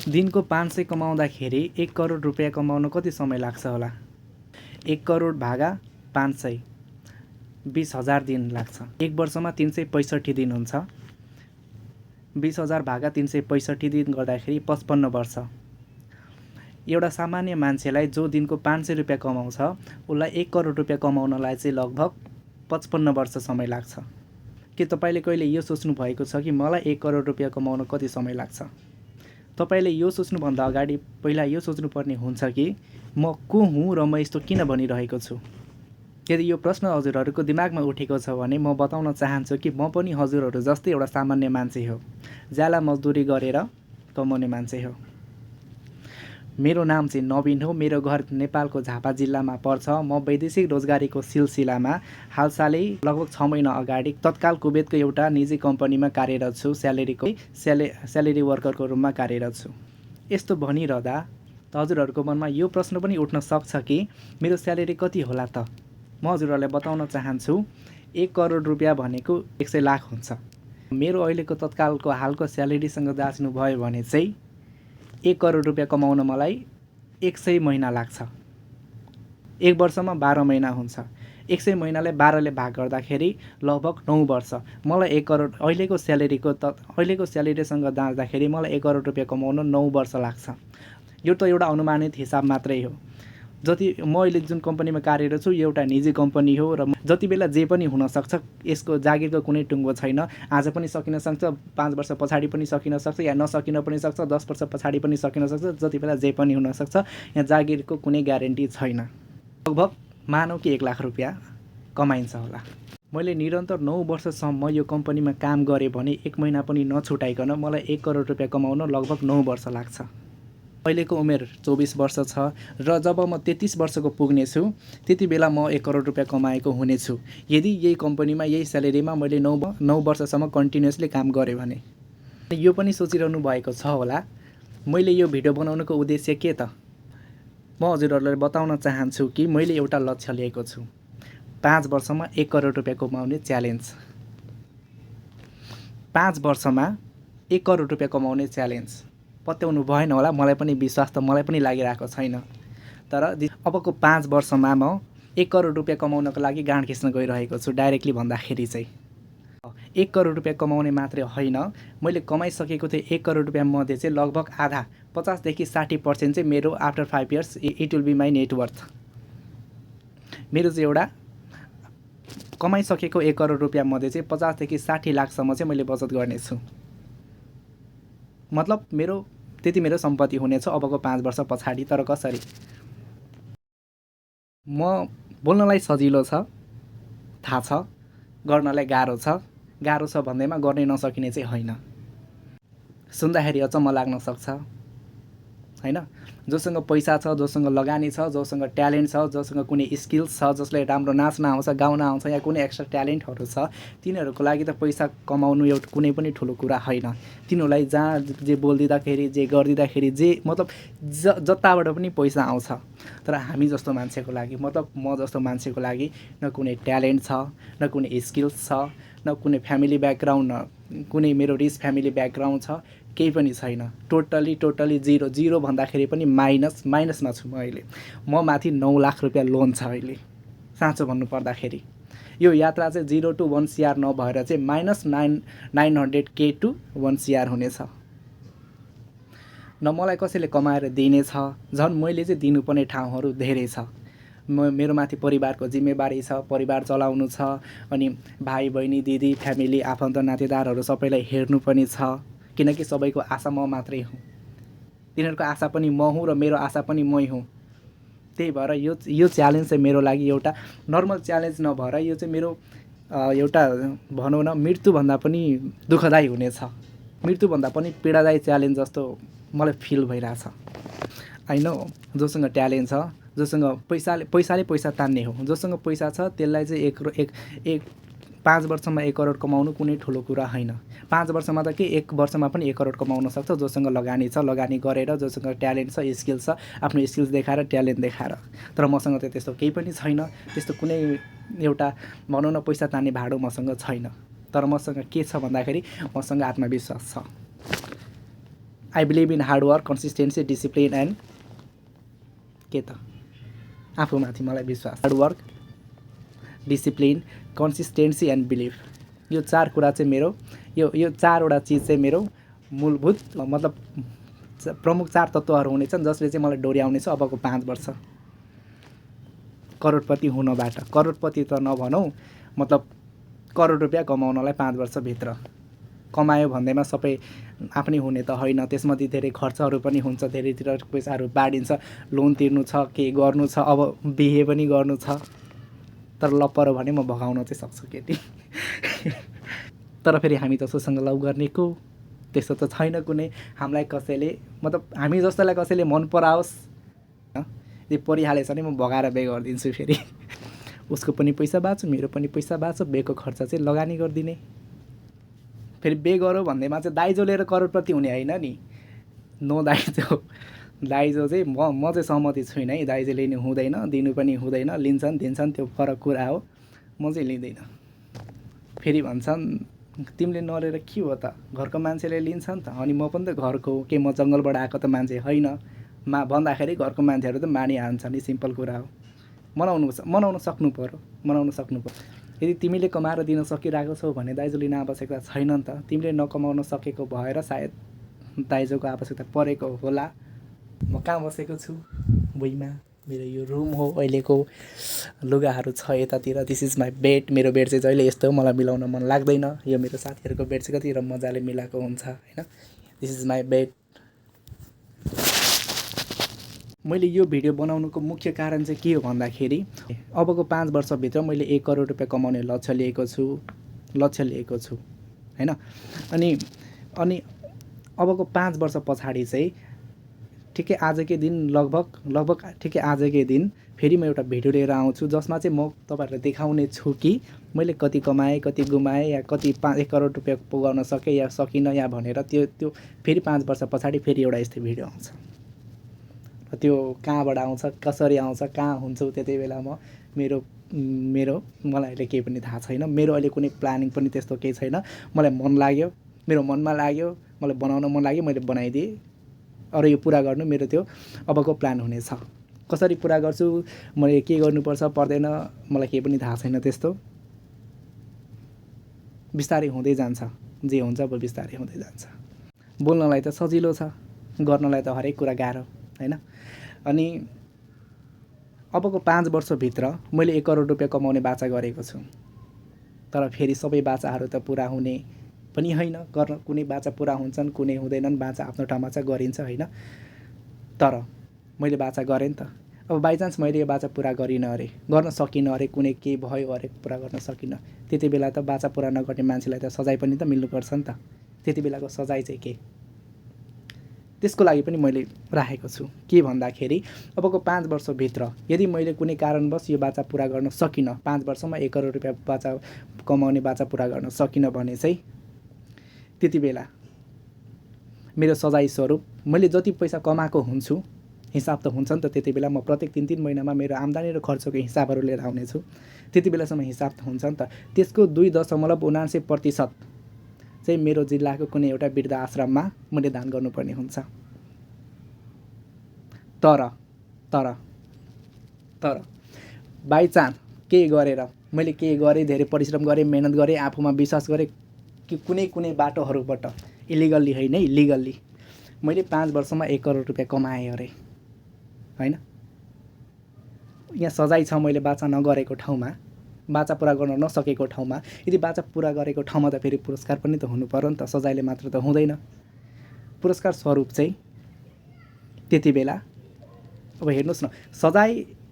दिनको 500 कमाउँदाखेरि 1 करोड रुपियाँ कमाउन कति समय लाग्छ होला? 1 करोड भागा 500 20,000 दिन लाग्छ। 1 वर्षमा 365 दिन हुन्छ। 20,000 भागा 365 दिन गर्दाखेरि 55 वर्ष। एउटा सामान्य मान्छेलाई जो दिनको 500 रुपियाँ कमाउँछ उसलाई 1 करोड रुपियाँ कमाउनलाई चाहिँ लगभग 55 वर्ष समय लाग्छ। के तपाईँले कहिले यो सोच्नु भएको छ कि मलाई 1 करोड रुपियाँ कमाउन कति समय लाग्छ? तपाईँले यो सोच्नुभन्दा अगाडि पहिला यो सोच्नुपर्ने हुन्छ कि म को हुँ र म यस्तो किन भनिरहेको छु। यदि यो प्रश्न हजुरहरूको दिमागमा उठेको छ भने म बताउन चाहन्छु कि म पनि हजुरहरू जस्तै एउटा सामान्य मान्छे हो, ज्याला मजदुरी गरेर कमाउने मान्छे हो। मेरो नाम चाहिँ नवीन हो। मेरो घर नेपालको झापा जिल्लामा पर्छ। म वैदेशिक रोजगारीको सिलसिलामा हालसालै लगभग 6 महिना अगाडि तत्काल कुवेतको एउटा निजी कम्पनीमा कार्यरत छु। स्यालेरी वर्करको रूपमा कार्यरत छु। यस्तो भनिरहँदा हजुरहरूको मनमा यो प्रश्न पनि उठ्न सक्छ कि मेरो स्यालेरी कति होला त? म हजुरहरूलाई बताउन चाहन्छु 1 करोड रुपियाँ भनेको 100 लाख हुन्छ। मेरो अहिलेको तत्कालको हालको स्यालेरीसँग जाँच्नु भयो भने चाहिँ 1 करोड रुपियाँ कमाउन मलाई 100 महिना लाग्छ। 1 वर्षमा 12 महिना हुन्छ। 100 महिनाले 12 ले भाग गर्दाखेरि लगभग 9 वर्ष। मलाई 1 करोड अहिलेको स्यालेरीसँग जाँच्दाखेरि मलाई 1 करोड रुपियाँ कमाउन 9 वर्ष लाग्छ। यो त एउटा अनुमानित हिसाब मात्रै हो। जति म अहिले जुन कम्पनीमा कार्यरत छु एउटा निजी कम्पनी हो र जति बेला जे पनि हुनसक्छ। यसको जागिरको कुनै टुङ्गो छैन। आज पनि सकिन सक्छ, 5 वर्ष पछाडि पनि सकिन सक्छ, या नसकिन पनि सक्छ, 10 वर्ष पछाडि पनि सकिन सक्छ। जति बेला जे पनि हुनसक्छ। यहाँ जागिरको कुनै ग्यारेन्टी छैन। लगभग मानौँ कि 1 लाख रुपियाँ कमाइन्छ होला। मैले निरन्तर 9 वर्षसम्म यो कम्पनीमा काम गरेँ भने 1 महिना पनि नछुटाइकन मलाई 1 करोड रुपियाँ कमाउन लगभग 9 वर्ष लाग्छ। अहिलेको उमेर 24 वर्ष छ र जब म 33 वर्षको पुग्नेछु त्यति बेला म 1 करोड रुपियाँ कमाएको हुनेछु। यदि यही कम्पनीमा यही स्यालेरीमा मैले 9 वर्षसम्म कन्टिन्युसली काम गरेँ भने। यो पनि सोचिरहनु भएको छ होला मैले यो भिडियो बनाउनुको उद्देश्य के त? म हजुरहरूलाई बताउन चाहन्छु कि मैले एउटा लक्ष्य लिएको छु। 5 वर्षमा 1 करोड रुपियाँ कमाउने च्यालेन्ज। 5 वर्षमा 1 करोड रुपियाँ कमाउने च्यालेन्ज। पत्याउनु भएन होला, मलाई पनि विश्वास त मलाई पनि लागिरहेको छैन। तर अबको 5 वर्षमा म 1 करोड रुपियाँ कमाउनको लागि गाँड खिच्न गइरहेको छु। डाइरेक्टली भन्दाखेरि चाहिँ 1 करोड रुपियाँ कमाउने मात्रै होइन, मैले कमाइसकेको थिएँ 1 करोड रुपियाँ मध्ये चाहिँ लगभग आधा 50 देखि 60% चाहिँ मेरो after 5 years it will be my net worth. मेरो चाहिँ एउटा कमाइसकेको 1 करोड रुपियाँ मध्ये चाहिँ 50 देखि 60 लाखसम्म चाहिँ मैले बचत गर्नेछु। मतलब त्यति मेरो सम्पत्ति हुनेछ अबको 5 वर्ष पछाडि। तर कसरी? म बोल्नलाई सजिलो छ, थाहा छ, गर्नलाई गाह्रो छ। गाह्रो छ भन्दैमा गर्नै नसकिने चाहिँ होइन। सुन्दाखेरि अचम्म लाग्न सक्छ हैन? जोसँग पैसा छ, जोसँग लगानी छ, जोसँग ट्यालेन्ट छ, जोसँग कुनै स्किल्स छ, जसले राम्रो नाच्न आउँछ, गाउन आउँछ, या कुनै एक्स्ट्रा ट्यालेन्टहरू छ, तिनीहरूको लागि त पैसा कमाउनु एउटा कुनै पनि ठुलो कुरा होइन। तिनीहरूलाई जहाँ जे बोलिदिँदाखेरि, जे गरिदिँदाखेरि, जे मतलब जताबाट पनि पैसा आउँछ। तर हामी जस्तो मान्छेको लागि, मतलब म जस्तो मान्छेको लागि न कुनै ट्यालेन्ट छ, न कुनै स्किल्स छ, न कुनै फ्यामिली ब्याकग्राउन्ड, न कुनै मेरो रिच फ्यामिली ब्याकग्राउन्ड छ, केही पनि छैन। टोटली जिरो भन्दाखेरि पनि माइनसमा छु म अहिले। म माथि 9 लाख रुपियाँ लोन छ अहिले। साँचो भन्नुपर्दाखेरि यो यात्रा चाहिँ 0 to 1 CR नभएर चाहिँ -900K to 1 CR हुनेछ। न मलाई कसैले कमाएर दिनेछ, झन् मैले चाहिँ दिनुपर्ने ठाउँहरू धेरै छ। मेरो माथि परिवारको जिम्मेवारी छ, परिवार चलाउनु छ, अनि भाइ बहिनी, दिदी, फ्यामिली, आफन्त नातेदारहरू सबैलाई हेर्नु पनि छ। किनकि सबैको आशा म मात्रै हुँ। तिनीहरूको आशा पनि म हुँ र मेरो आशा पनि मै हुँ। त्यही भएर यो च्यालेन्ज चाहिँ मेरो लागि एउटा नर्मल च्यालेन्ज नभएर यो चाहिँ मेरो एउटा भनौँ न मृत्युभन्दा पनि दुःखदायी हुनेछ। मृत्युभन्दा पनि पीडादायी च्यालेन्ज जस्तो मलाई फिल भइरहेछ। आई नो जोसँग ट्यालेन्ट छ, जोसँग पैसाले पैसा तान्ने हो, जोसँग पैसा छ त्यसलाई चाहिँ 5 वर्षमा 1 करोड कमाउनु कुनै ठुलो कुरा होइन। 5 वर्षमा त के 1 वर्षमा पनि 1 करोड कमाउन सक्छ जोसँग लगानी छ, लगानी गरेर, जोसँग ट्यालेन्ट छ, स्किल्स छ, आफ्नो स्किल्स देखाएर, ट्यालेन्ट देखाएर। तर मसँग त त्यस्तो केही पनि छैन। त्यस्तो कुनै एउटा भनौँ न पैसा तान्ने भाडो मसँग छैन। तर मसँग के छ भन्दाखेरि मसँग आत्मविश्वास छ। I believe in hard work, consistency, discipline and के त आफूमाथि मलाई विश्वास। Hard work, discipline, consistency and believe, यो 4 कुरा चाहिँ मेरो यो 4वटा चिज चाहिँ मेरो मूलभूत मतलब प्रमुख 4 तत्त्वहरू हुनेछन् जसले चाहिँ मलाई डोर्याउनेछ अबको 5 वर्ष करोडपति हुनबाट। करोडपति त नभनौँ, मतलब करोड रुपियाँ कमाउनलाई 5 वर्षभित्र। कमायो भन्दैमा सबै आफ्नै हुने त होइन, त्यसमध्ये धेरै खर्चहरू पनि हुन्छ, धेरैतिर पैसाहरू बाँडिन्छ, लोन तिर्नु छ, के गर्नु छ, अब बिहे पनि गर्नु छ। तर लप्परो भने म भगाउन चाहिँ सक्छु केटी। तर फेरि हामी त सोसँग लभ गर्ने को, त्यस्तो त छैन कुनै। हामीलाई कसैले मतलब हामी जस्तोलाई कसैले मन पराओस्, यदि परिहालेछ भने म भगाएर बे गरिदिन्छु। फेरि उसको पनि पैसा बाँच्यो, मेरो पनि पैसा बाँच्यो, बेको खर्च चाहिँ लगानी गरिदिने। फेरि बे गरौँ भन्दैमा चाहिँ दाइजो लिएर करोडपति हुने होइन नि। नो दाइजो। दाइजो चाहिँ म चाहिँ सहमति छुइनँ है। दाइजो लिनु हुँदैन, दिनु पनि हुँदैन, लिन्छन् दिन्छन् त्यो फरक कुरा हो, म चाहिँ लिँदैन। फेरि भन्छन् तिमीले नलिएर के हो त, घरको मान्छेले लिन्छ नि त। अनि म पनि त घरको हो, के म जङ्गलबाट आएको त मान्छे होइन भन्दाखेरि घरको मान्छेहरू त मानिहाल्छ नि, सिम्पल कुरा हो। मनाउनु सक्नु पऱ्यो। यदि तिमीले कमाएर दिन सकिरहेको छौ भने दाइजो लिन आवश्यकता छैन नि त। तिमीले नकमाउन सकेको भएर सायद दाइजोको आवश्यकता परेको होला। म कहाँ बसेको छु, भुइँमा, मेरो यो रुम हो अहिलेको, लुगाहरू छ यतातिर। This is my bed. मेरो बेड चाहिँ जहिले यस्तो हो, मलाई मिलाउन मन लाग्दैन। यो मेरो साथीहरूको बेड चाहिँ कति मजाले मिलाएको हुन्छ होइन। This is my bed. मैले यो भिडियो बनाउनुको मुख्य कारण चाहिँ के हो भन्दाखेरि अबको 5 वर्षभित्र मैले 1 करोड रुपियाँ कमाउने लक्ष्य लिएको छु होइन। अनि अबको 5 वर्ष पछाडि चाहिँ ठिकै आजकै दिन लगभग ठिकै आजकै दिन फेरि म एउटा भिडियो लिएर आउँछु जसमा चाहिँ म तपाईँहरूलाई देखाउने छु कि मैले कति कमाएँ, कति गुमाएँ, या कति 1 करोड रुपियाँ पुगाउन सकेँ या सकिनँ या भनेर। त्यो फेरि 5 वर्ष पछाडि फेरि एउटा यस्तो भिडियो आउँछ। त्यो कहाँबाट आउँछ, कसरी आउँछ, कहाँ हुन्छु त्यति बेला म मेरो मलाई अहिले केही पनि थाहा छैन। मेरो अहिले कुनै प्लानिङ पनि त्यस्तो केही छैन। मलाई मन लाग्यो, मेरो मनमा लाग्यो, मलाई बनाउन मन लाग्यो, मैले बनाइदिएँ। अरू यो पुरा गर्नु मेरो त्यो अबको प्लान हुनेछ। कसरी पुरा गर्छु, मैले के गर्नुपर्छ पर्दैन, मलाई केही पनि थाहा छैन। त्यस्तो बिस्तारै हुँदै जान्छ, जे हुन्छ अब बिस्तारै हुँदै जान्छ। बोल्नलाई त सजिलो छ, गर्नलाई त हरेक कुरा गाह्रो होइन। अनि अबको 5 वर्षभित्र मैले 1 करोड रुपियाँ कमाउने बाचा गरेको छु। तर फेरि सबै बाचाहरू त पुरा हुने पनि होइन। कुनै बाचा पुरा हुन्छन्, कुनै हुँदैनन्। बाचा आफ्नो ठाउँमा चाहिँ गरिन्छ होइन। तर मैले बाचा गरेँ नि त। अब बाइचान्स मैले यो बाचा पुरा गरिनँ अरे, गर्न सकिनँ अरे, कुनै केही भयो अरे, पुरा गर्न सकिनँ, त्यति बेला त बाचा पुरा नगर्ने मान्छेलाई त सजाय पनि त मिल्नुपर्छ नि त। त्यति बेलाको सजाय चाहिँ के, त्यसको लागि पनि मैले राखेको छु। के भन्दाखेरि अबको 5 वर्षभित्र यदि मैले कुनै कारणवश यो बाचा पुरा गर्न सकिनँ, 5 वर्षमा 1 करोड रुपियाँ बाचा कमाउने बाचा पुरा गर्न सकिनँ भने चाहिँ त्यति बेला मेरो सजाय स्वरूप मैले जति पैसा कमाएको हुन्छु, हिसाब त हुन्छ नि त। त्यति बेला म प्रत्येक 3-3 महिनामा मेरो आम्दानी र खर्चको हिसाबहरू लिएर आउनेछु। त्यति बेलासम्म हिसाब त हुन्छ नि त। त्यसको 2.79% चाहिँ मेरो जिल्लाको कुनै एउटा वृद्ध आश्रममा मैले दान गर्नुपर्ने हुन्छ। तर बाइचान्स केही गरेर मैले केही गरेँ, धेरै परिश्रम गरेँ, मेहनत गरेँ, आफूमा विश्वास गरेँ कि कुनै बाटोहरूबाट इलिगल्ली होइन है, लिगल्ली मैले 5 वर्षमा 1 करोड रुपियाँ कमाएँ अरे होइन। यहाँ सजाय छ मैले बाचा नगरेको ठाउँमा, बाचा पुरा गर्न नसकेको ठाउँमा। यदि बाचा पुरा गरेको ठाउँमा त फेरि पुरस्कार पनि त हुनु पर्यो नि त, सजायले मात्र त हुँदैन। पुरस्कार स्वरूप चाहिँ त्यति बेला अब हेर्नुहोस् न, सजाय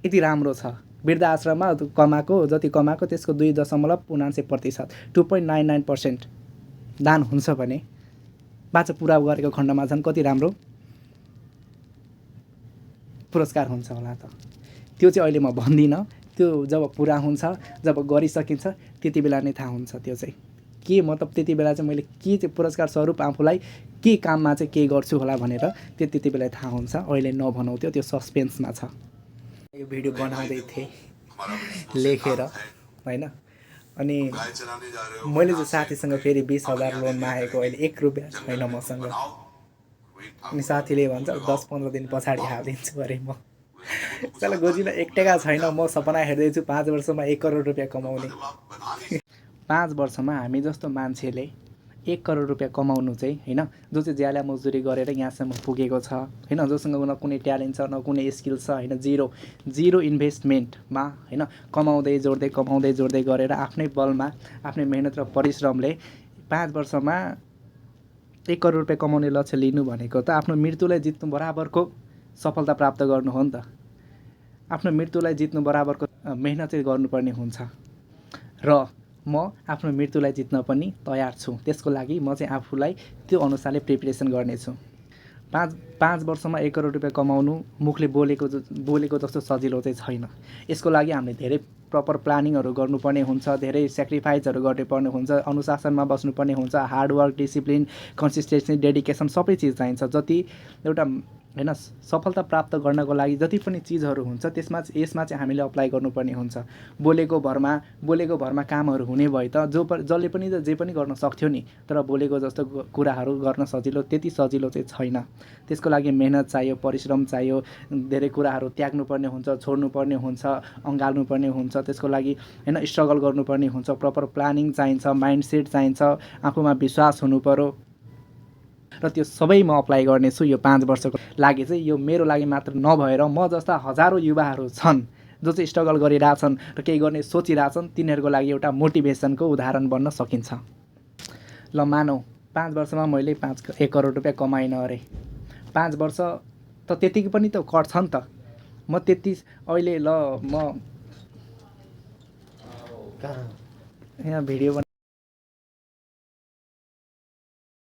यति राम्रो छ, वृद्ध आश्रममा जति कमाएको त्यसको 2.79%, 2.99% दान हुन्छ भने बाचा पुरा गरेको खण्डमा झन् कति राम्रो पुरस्कार हुन्छ होला त। त्यो चाहिँ अहिले म भन्दिनँ। त्यो जब पुरा हुन्छ, जब गरिसकिन्छ त्यति बेला नै थाहा हुन्छ। त्यो चाहिँ के मतलब त्यति बेला चाहिँ मैले के चाहिँ पुरस्कार स्वरूप आफूलाई के काममा चाहिँ के गर्छु होला भनेर त्यति बेला थाहा हुन्छ। अहिले नभनौँ, त्यो सस्पेन्समा छ। यो भिडियो बनाउँदै थिएँ लेखेर होइन। अनि मैले चाहिँ साथीसँग फेरि 20,000 लोन मागेको, अहिले 1 रुपियाँ छैन मसँग। अनि साथीले भन्छ 10-15 दिन पछाडि हालिदिन्छु अरे म। चल गोजीमा 1 टेका छैन, म सपना हेर्दैछु 5 वर्षमा 1 करोड रुपियाँ कमाउने। 5 वर्षमा हामी जस्तो मान्छेले 1 करोड रुपियाँ कमाउनु चाहिँ होइन, जो चाहिँ ज्याला मजदुरी गरेर यहाँसम्म पुगेको छ होइन, जोसँग न कुनै ट्यालेन्ट छ न कुनै स्किल छ होइन, जिरो इन्भेस्टमेन्टमा होइन, कमाउँदै जोड्दै गरेर आफ्नै बलमा आफ्नै मेहनत र परिश्रमले 5 वर्षमा 1 करोड रुपियाँ कमाउने लक्ष्य लिनु भनेको त आफ्नो मृत्युलाई जित्नु बराबरको सफलता प्राप्त गर्नु हो नि त। आफ्नो मृत्युलाई जित्नु बराबरको मेहनत चाहिँ गर्नुपर्ने हुन्छ र म आफ्नो मृत्युलाई जित्न पनि तयार छु। त्यसको लागि म चाहिँ आफूलाई त्यो अनुसारले प्रिपरेसन गर्नेछु। 5 वर्षमा 1 करोड रुपियाँ कमाउनु मुखले बोलेको जस्तो सजिलो चाहिँ छैन। यसको लागि हामीले धेरै प्रपर प्लानिङहरू गर्नुपर्ने हुन्छ, धेरै सेक्रिफाइसहरू गर्नुपर्ने हुन्छ, अनुशासनमा बस्नुपर्ने हुन्छ, हार्डवर्क, डिसिप्लिन, कन्सिस्टेन्सी, डेडिकेसन सबै चिज चाहिन्छ। जति एउटा होइन सफलता प्राप्त गर्नको लागि जति पनि चिजहरू हुन्छ यसमा चाहिँ हामीले अप्लाई गर्नुपर्ने हुन्छ। बोलेको भरमा कामहरू हुने भए त जसले पनि जे पनि गर्न सक्थ्यो नि, तर बोलेको जस्तो कुराहरू गर्न त्यति सजिलो चाहिँ छैन। त्यसको लागि मेहनत चाहियो, परिश्रम चाहियो, धेरै कुराहरू त्याग्नुपर्ने हुन्छ, छोड्नुपर्ने हुन्छ, अँगाल्नुपर्ने हुन्छ। त्यसको लागि होइन स्ट्रगल गर्नुपर्ने हुन्छ, प्रपर प्लानिङ चाहिन्छ, माइन्डसेट चाहिन्छ, आफूमा विश्वास हुनुपऱ्यो र त्यो सबै म अप्लाई गर्नेछु यो 5 वर्षको लागि। चाहिँ यो मेरो लागि मात्र नभएर म जस्ता हजारौँ युवाहरू छन् जो चाहिँ स्ट्रगल गरिरहेछन् र केही गर्ने सोचिरहेछन्, तिनीहरूको लागि एउटा मोटिभेसनको उदाहरण बन्न सकिन्छ। ल मानौ 5 वर्षमा मैले 1 करोड रुपियाँ कमाइनँ अरे, 5 वर्ष त त्यतिकै पनि त कट्छ नि त। म त्यति अहिले म यहाँ भिडियो